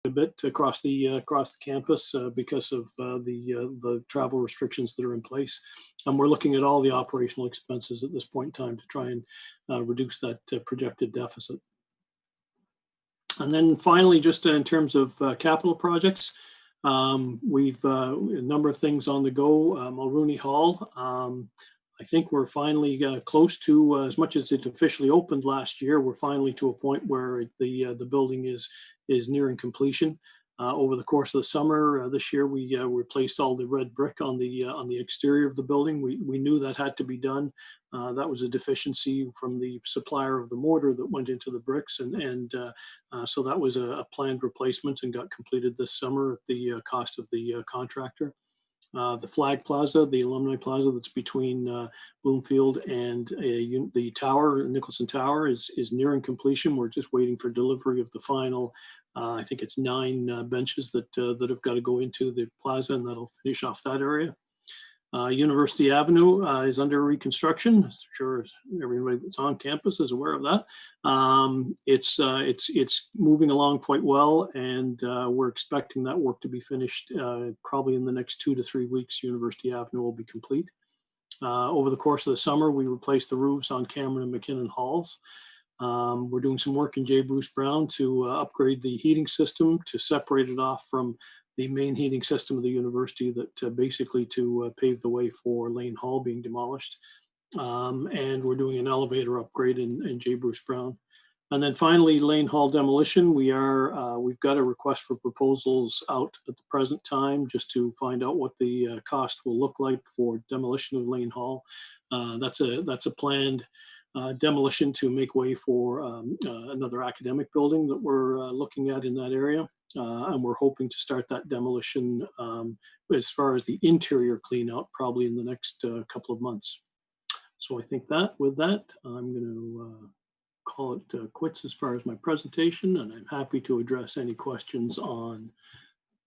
a bit across the campus because of the travel restrictions that are in place. And we're looking at all the operational expenses at this point in time to try and reduce that projected deficit. And then finally, just in terms of capital projects, we've a number of things on the go. Mulrooney Hall, I think we're finally close to, as much as it officially opened last year, we're finally to a point where the building is nearing completion. Over the course of the summer this year, we replaced all the red brick on the exterior of the building. We knew that had to be done. That was a deficiency from the supplier of the mortar that went into the bricks, and so that was a planned replacement and got completed this summer at the cost of the contractor. The Flag Plaza, the Alumni Plaza that's between Bloomfield and the tower, Nicholson Tower, is nearing completion. We're just waiting for delivery of the final, I think it's 9 benches that have got to go into the plaza, and that'll finish off that area. University Avenue is under reconstruction. I'm sure everybody that's on campus is aware of that. It's moving along quite well, and we're expecting that work to be finished probably in the next 2 to 3 weeks. University Avenue will be complete. Over the course of the summer, we replaced the roofs on Cameron and McKinnon Halls. We're doing some work in J. Bruce Brown to upgrade the heating system to separate it off from the main heating system of the university, that basically to pave the way for Lane Hall being demolished. And we're doing an elevator upgrade in J. Bruce Brown. And then finally, Lane Hall demolition. We've got a request for proposals out at the present time just to find out what the cost will look like for demolition of Lane Hall. That's a planned demolition to make way for another academic building that we're looking at in that area. And we're hoping to start that demolition as far as the interior clean out probably in the next couple of months. So I think with that, I'm going to call it quits as far as my presentation, and I'm happy to address any questions on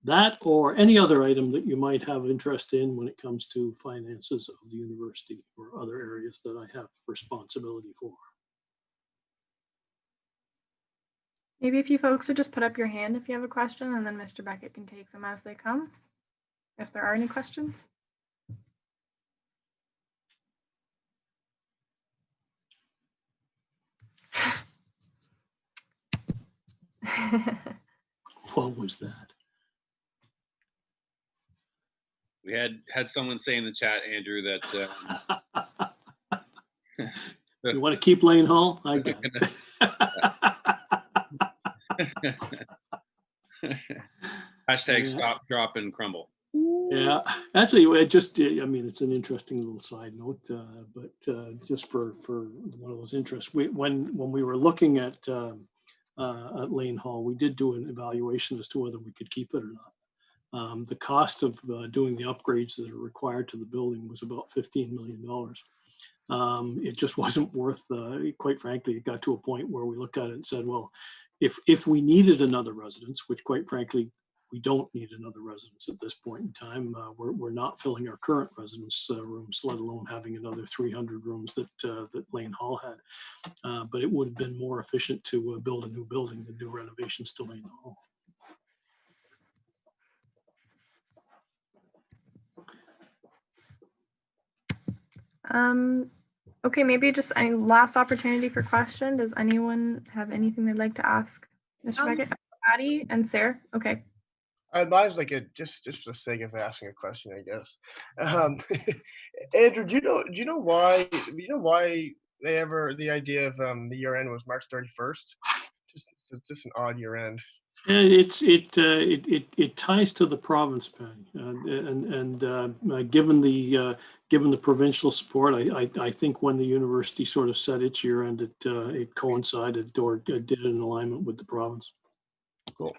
that or any other item that you might have interest in when it comes to finances of the university or other areas that I have responsibility for. Maybe if you folks would just put up your hand if you have a question, and then Mr. Beckett can take them as they come, if there are any questions. What was that? We had someone say in the chat, Andrew, that you want to keep Lane Hall? I got it. Hashtag stop, drop, and crumble. Yeah, that's I mean, it's an interesting little side note, but just for one of those interests, when we were looking at Lane Hall, we did do an evaluation as to whether we could keep it or not. The cost of doing the upgrades that are required to the building was about $15 million. It just wasn't worth, quite frankly, it got to a point where we looked at it and said, well, if we needed another residence, which quite frankly, we don't need another residence at this point in time. We're not filling our current residence rooms, let alone having another 300 rooms that Lane Hall had. But it would have been more efficient to build a new building than do renovations to Lane Hall. Okay, maybe just any last opportunity for question. Does anyone have anything they'd like to ask Mr. Beckett? Patty and Sarah? Okay. Mine's like just for the sake of asking a question, I guess. Andrew, do you know why the idea of the year end was March 31st? Just an odd year end. It ties to the province, Penny, and given the provincial support, I think when the university sort of set its year end, it coincided or did it in alignment with the province. Cool.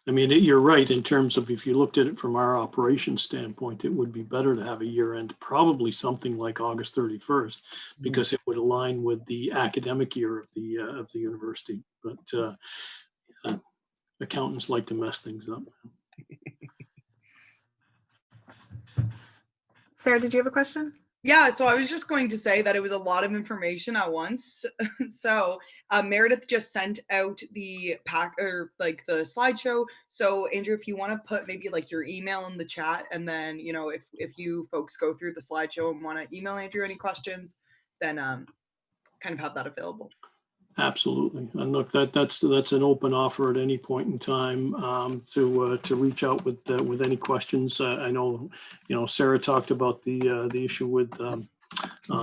I mean, you're right in terms of if you looked at it from our operations standpoint, it would be better to have a year end, probably something like August 31st, because it would align with the academic year of the university. But accountants like to mess things up. Sarah, did you have a question? Yeah, so I was just going to say that it was a lot of information at once. So Meredith just sent out the pack or like the slideshow. So Andrew, if you want to put maybe like your email in the chat, and then if you folks go through the slideshow and want to email Andrew any questions, then kind of have that available. Absolutely. And look, that's an open offer at any point in time to reach out with any questions. I know, Sarah talked about the issue with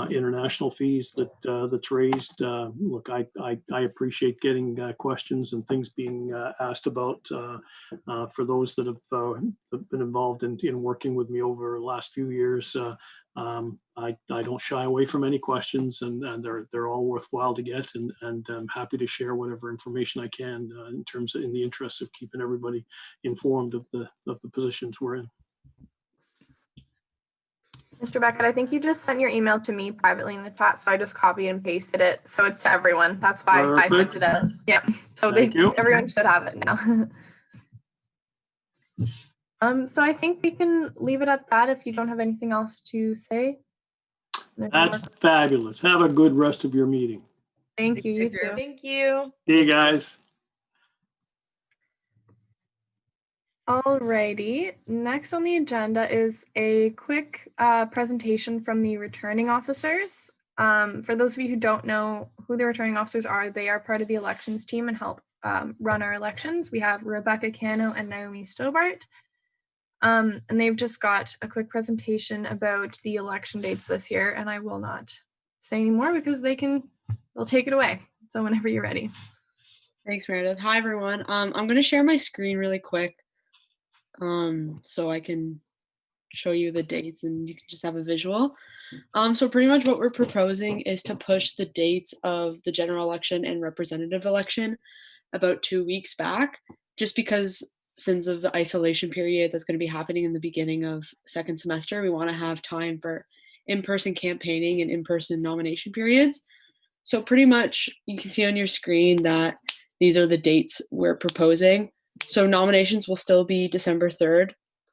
international fees that's raised. Look, I appreciate getting questions and things being asked about for those that have been involved in working with me over the last few years. I don't shy away from any questions, and they're all worthwhile to get, and I'm happy to share whatever information I can in the interest of keeping everybody informed of the positions we're in. Mr. Beckett, I think you just sent your email to me privately in the chat, so I just copied and pasted it, so it's to everyone. That's why I sent Perfect. it out. Yep. So everyone should have it now. So I think we can leave it at that if you don't have anything else to say. That's fabulous. Have a good rest of your meeting. Thank you. You too. Thank you. See you guys. Alrighty, next on the agenda is a quick presentation from the returning officers. For those of you who don't know who the returning officers are, they are part of the elections team and help run our elections. We have Rebecca Cano and Naomi Stobart. And they've just got a quick presentation about the election dates this year, and I will not say any more because they'll take it away. So whenever you're ready. Thanks, Meredith. Hi, everyone. I'm going to share my screen really quick so I can show you the dates and you can just have a visual. So pretty much what we're proposing is to push the dates of the general election and representative election about 2 weeks back, just because since of the isolation period that's going to be happening in the beginning of second semester, we want to have time for in-person campaigning and in-person nomination periods. So pretty much you can see on your screen that these are the dates we're proposing. So nominations will still be December 3rd.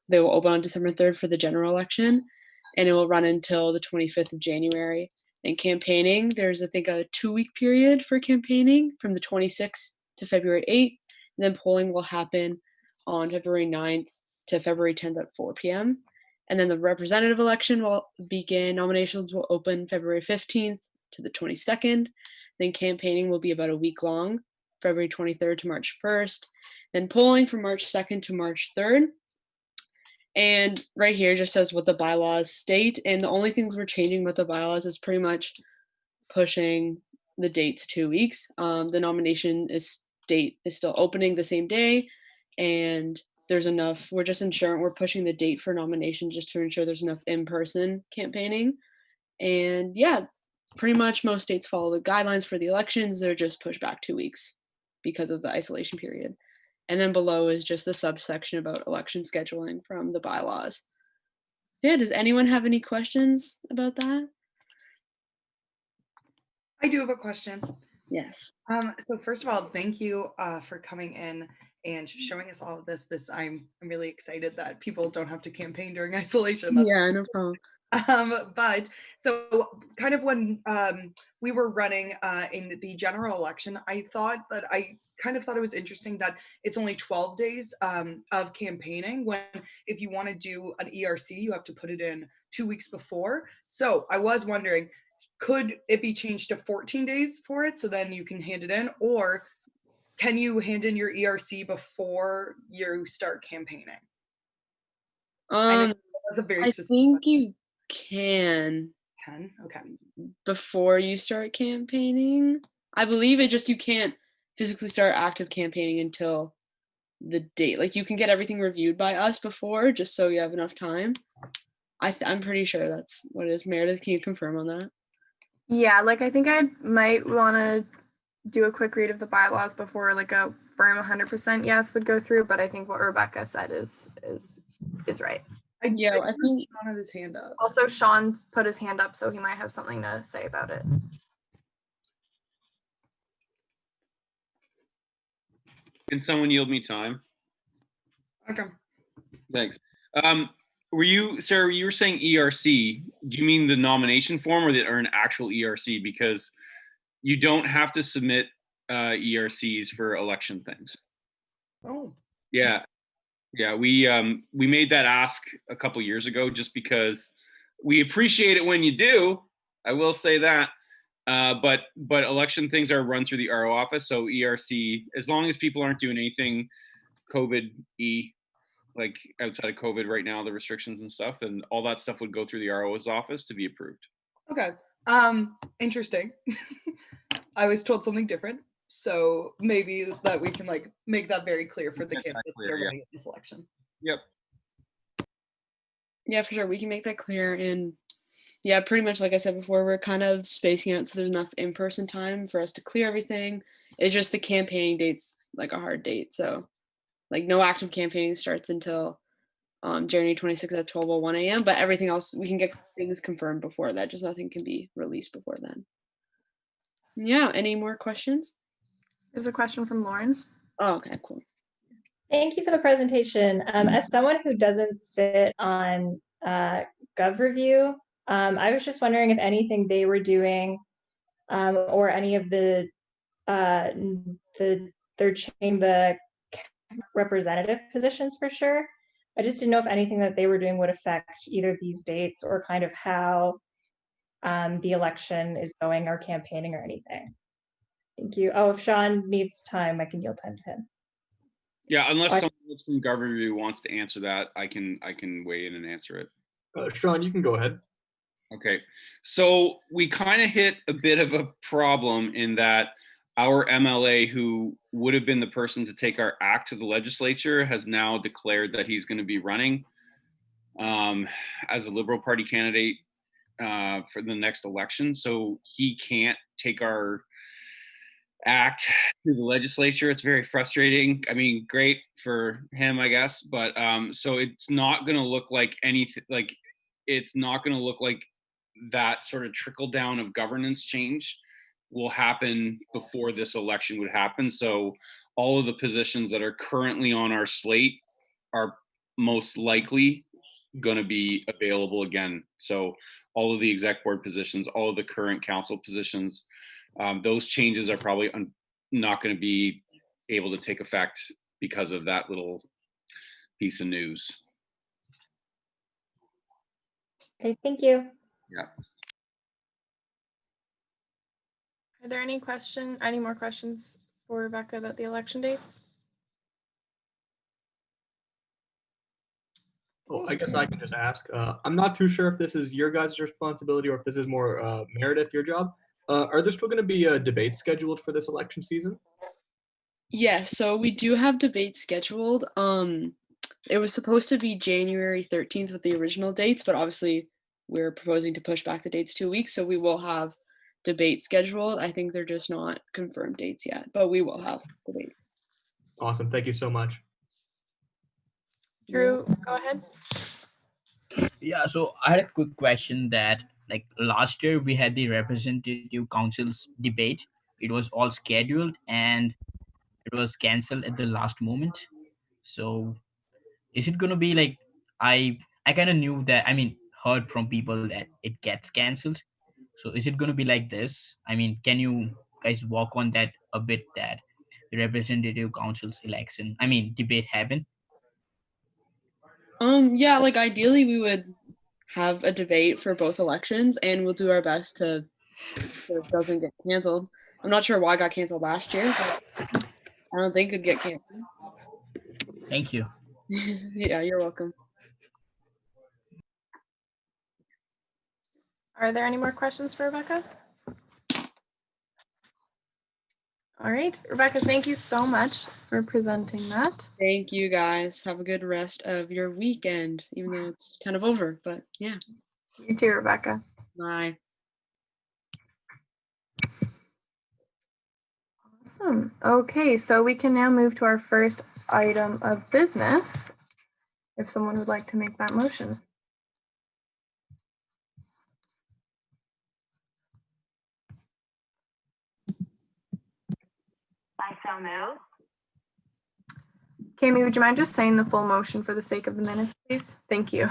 They will open on December 3rd for the general election, and it will run until the 25th of January. And campaigning, there's I think a 2-week period for campaigning from the 26th to February 8th. And then polling will happen on February 9th to February 10th at 4 p.m. And then the representative election will begin. Nominations will open February 15th to the 22nd. Then campaigning will be about a week long, February 23rd to March 1st. Then polling from March 2nd to March 3rd. And right here just says what the bylaws state. And the only things we're changing with the bylaws is pretty much pushing the dates 2 weeks. The nomination date is still opening the same day, and there's enough. We're just ensuring we're pushing the date for nomination just to ensure there's enough in-person campaigning. And yeah, pretty much most states follow the guidelines for the elections. They're just pushed back 2 weeks because of the isolation period. And then below is just the subsection about election scheduling from the bylaws. Yeah, does anyone have any questions about that? I do have a question. Yes. So first of all, thank you for coming in and showing us all of this. I'm really excited that people don't have to campaign during isolation. That's yeah, no problem. But so kind of when we were running in the general election, I kind of thought it was interesting that it's only 12 days of campaigning, when if you want to do an ERC, you have to put it in 2 weeks before. So I was wondering, could it be changed to 14 days for it, so then you can hand it in, or can you hand in your ERC before you start campaigning? That's a very specific think question. you can Okay. Before you start campaigning. I believe you can't physically start active campaigning until the date. Like you can get everything reviewed by us before, just so you have enough time. I'm pretty sure that's what it is. Meredith, can you confirm on that? Yeah, like I think I might want to do a quick read of the bylaws before like a firm 100% yes would go through, but I think what Rebecca said is right. I think Sean had his hand up. Also, Sean put his hand up, so he might have something to say about it. Can someone yield me time? Okay. Thanks. were you, Sarah, you were saying ERC. Do you mean the nomination form or an actual ERC? Because you don't have to submit ERCs for election things. Oh, Yeah. Yeah, we made that ask a couple years ago just because we appreciate it when you do. I will say that. But election things are run through the RO office, so ERC, as long as people aren't doing anything COVID-y, like outside of COVID right now, the restrictions and stuff, and all that stuff would go through the RO's office to be approved. okay. Interesting. I was told something different, so maybe that we can like make that very clear for the Make that candidates that clear, are yeah. running at this election. Yep. Yeah, for sure. We can make that clear. And yeah, pretty much like I said before, we're kind of spacing out so there's enough in-person time for us to clear everything. It's just the campaigning date's like a hard date. So like no active campaigning starts until January 26th at 12:01 a.m. But everything else, we can get things confirmed before that. Just nothing can be released before then. Yeah, any more questions? There's a question from Lauren. Oh, okay, cool. Thank you for the presentation. As someone who doesn't sit on GovReview, I was just wondering if anything they were doing or any of the they're changing the representative positions for sure. I just didn't know if anything that they were doing would affect either these dates or kind of how the election is going or campaigning or anything. Thank you. Oh, if Sean needs time, I can yield time to him. Yeah, unless someone else from government review wants to answer that, I can weigh in and answer it. Sean, you can go ahead. Okay, so we kind of hit a bit of a problem in that our MLA, who would have been the person to take our act to the legislature, has now declared that he's going to be running as a Liberal Party candidate for the next election. So he can't take our act to the legislature. It's very frustrating. I mean, great for him, I guess, but so it's not going to look like anything. Like it's not going to look like that sort of trickle down of governance change will happen before this election would happen. So all of the positions that are currently on our slate are most likely going to be available again. So all of the exec board positions, all of the current council positions, those changes are probably not going to be able to take effect because of that little piece of news. Okay, thank you. Yeah. Are there any more questions for Rebecca about the election dates? Well, I guess I can just ask. I'm not too sure if this is your guys' responsibility or if this is more Meredith, your job. Are there still going to be debates scheduled for this election season? Yeah, so we do have debates scheduled. It was supposed to be January 13th with the original dates, but obviously we're proposing to push back the dates 2 weeks, so we will have debates scheduled. I think they're just not confirmed dates yet, but we will have debates. Awesome. Thank you so much. Drew, go ahead. Yeah, so I had a quick question that like last year we had the representative council's debate. It was all scheduled and it was cancelled at the last moment. So is it gonna be like I kind of knew that, I mean, heard from people that it gets cancelled. So is it gonna be like this? I mean, can you guys walk on that a bit, that the representative council's election, I mean debate happen? Yeah, like ideally we would have a debate for both elections and we'll do our best to so it doesn't get canceled. I'm not sure why it got canceled last year, but I don't think it'd get canceled. Thank you. Yeah, you're welcome. Are there any more questions for Rebecca? All right, Rebecca, thank you so much for presenting that. Thank you guys. Have a good rest of your weekend, even though it's kind of over, but yeah. You too, Rebecca. Bye. Awesome. Okay, so we can now move to our first item of business. If someone would like to make that motion. I so move. Kami, would you mind just saying the full motion for the sake of the minutes, please? Thank you.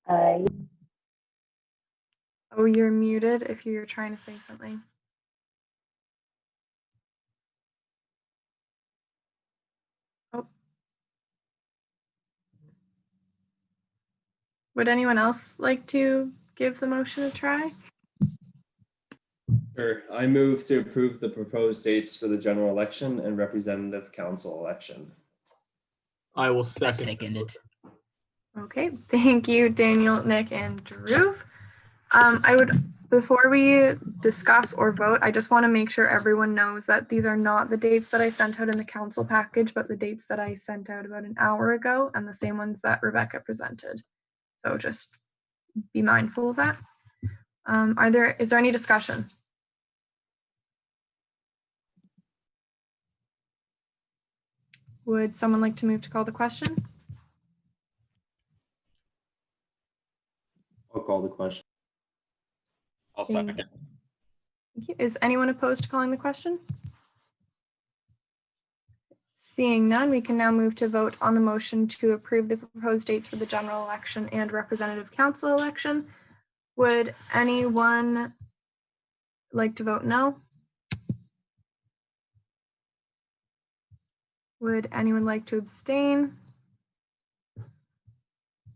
Oh, you're muted if you're trying to say something. Oh. Would anyone else like to give the motion a try? Sure. I move to approve the proposed dates for the general election and representative council election. I will I second. second it. Okay, thank you, Daniel, Nick, and Drew. Before we discuss or vote, I just want to make sure everyone knows that these are not the dates that I sent out in the council package, but the dates that I sent out about an hour ago and the same ones that Rebecca presented. So just be mindful of that. Is there any discussion? Would someone like to move to call the question? I'll call the question. I'll Thank second. Thank you. Is anyone opposed to calling the question? Seeing none, we can now move to vote on the motion to approve the proposed dates for the general election and representative council election. Would anyone like to vote no? Would anyone like to abstain?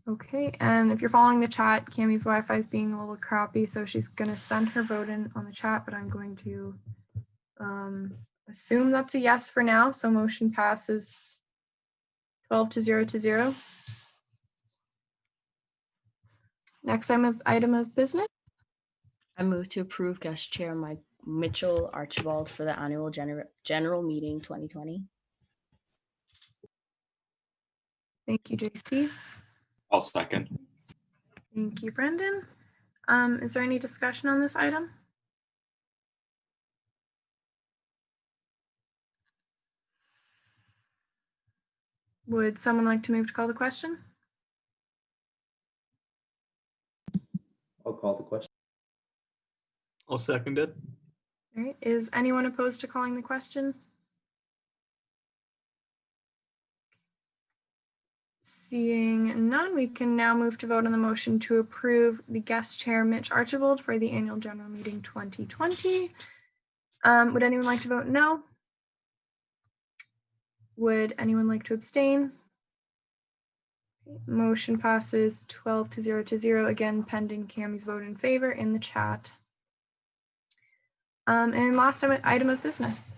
Okay, and if you're following the chat, Cami's Wi-Fi is being a little crappy, so she's gonna send her vote in on the chat, but I'm going to assume that's a yes for now. So motion passes 12 to 0. Next item of business. I move to approve guest chair Mike Mitchell Archibald for the annual general meeting 2020. Thank you, JC. I'll second. Thank you, Brendan. Is there any discussion on this item? Would someone like to move to call the question? I'll call the question. I'll second it. All right, is anyone opposed to calling the question? Seeing none, we can now move to vote on the motion to approve the guest chair, Mitch Archibald, for the annual general meeting 2020. Would anyone like to vote no? Would anyone like to abstain? Motion passes 12 to 0, again, pending Cami's vote in favor in the chat. And last item of business.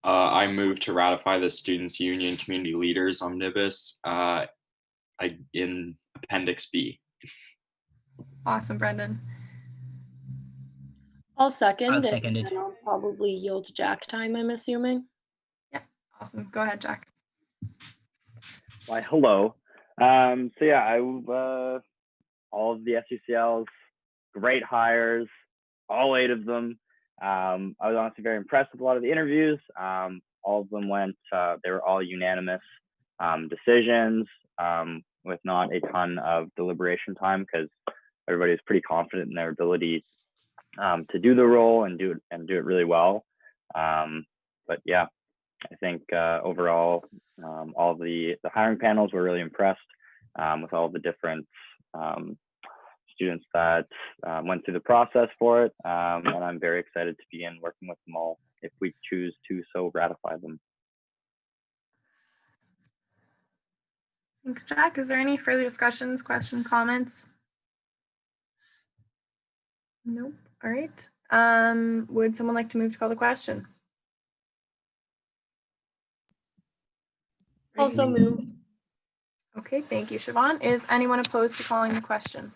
I move to ratify the Students' Union Community Leaders Omnibus in Appendix B. Awesome, Brendan. I'll second. I'll second it. And I'll probably yield to Jack time, I'm assuming. Yeah, awesome. Go ahead, Jack. Why, hello. So yeah, all of the SUCLs, great hires, all 8 of them. I was honestly very impressed with a lot of the interviews. All of them they were all unanimous decisions with not a ton of deliberation time because everybody was pretty confident in their ability to do the role and do it really well. But yeah, I think overall, all of the hiring panels were really impressed with all the different students that went through the process for it. And I'm very excited to begin working with them all if we choose to so ratify them. Thanks, Jack. Is there any further discussions, questions, comments? Nope. All right. Would someone like to move to call the question? Also moved. Okay, thank you, Siobhan. Is anyone opposed to calling the question?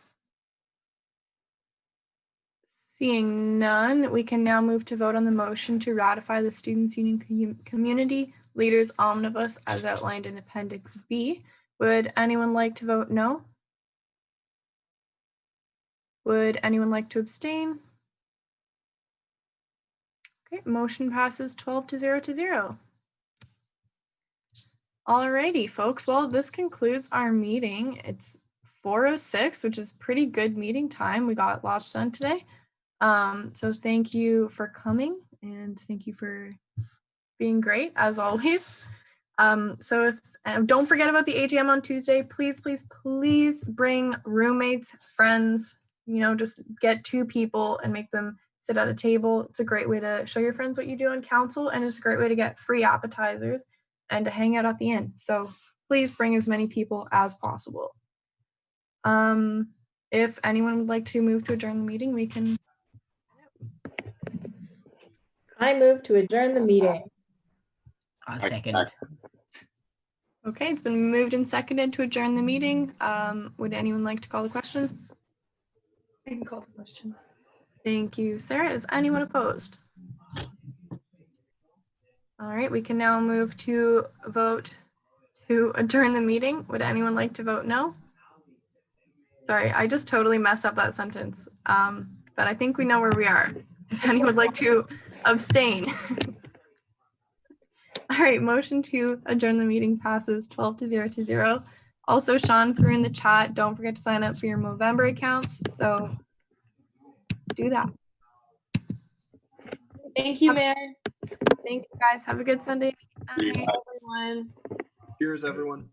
Seeing none, we can now move to vote on the motion to ratify the Students' Union Community Leaders Omnibus as outlined in Appendix B. Would anyone like to vote no? Would anyone like to abstain? Okay, motion passes 12 to 0. Alrighty, folks. Well, this concludes our meeting. It's 4:06, which is pretty good meeting time. We got lots done today. So thank you for coming and thank you for being great as always. So don't forget about the AGM on Tuesday. Please, please, please bring roommates, friends, just get 2 people and make them sit at a table. It's a great way to show your friends what you do on council, and it's a great way to get free appetizers and to hang out at the end. So please bring as many people as possible. If anyone would like to move to adjourn the meeting, we can. I move to adjourn the meeting. I'll second it. Okay, it's been moved and seconded to adjourn the meeting. Would anyone like to call the question? I can call the question. Thank you, Sarah. Is anyone opposed? All right, we can now move to vote to adjourn the meeting. Would anyone like to vote no? Sorry, I just totally messed up that sentence. But I think we know where we are. If anyone would like to abstain. All right, motion to adjourn the meeting passes 12-0 to 0. Also, Sean threw in the chat, don't forget to sign up for your Movember accounts. So do that. Thank you, Mayor. Thank you guys. Have a good Sunday night. Good night. Everyone. Cheers, everyone.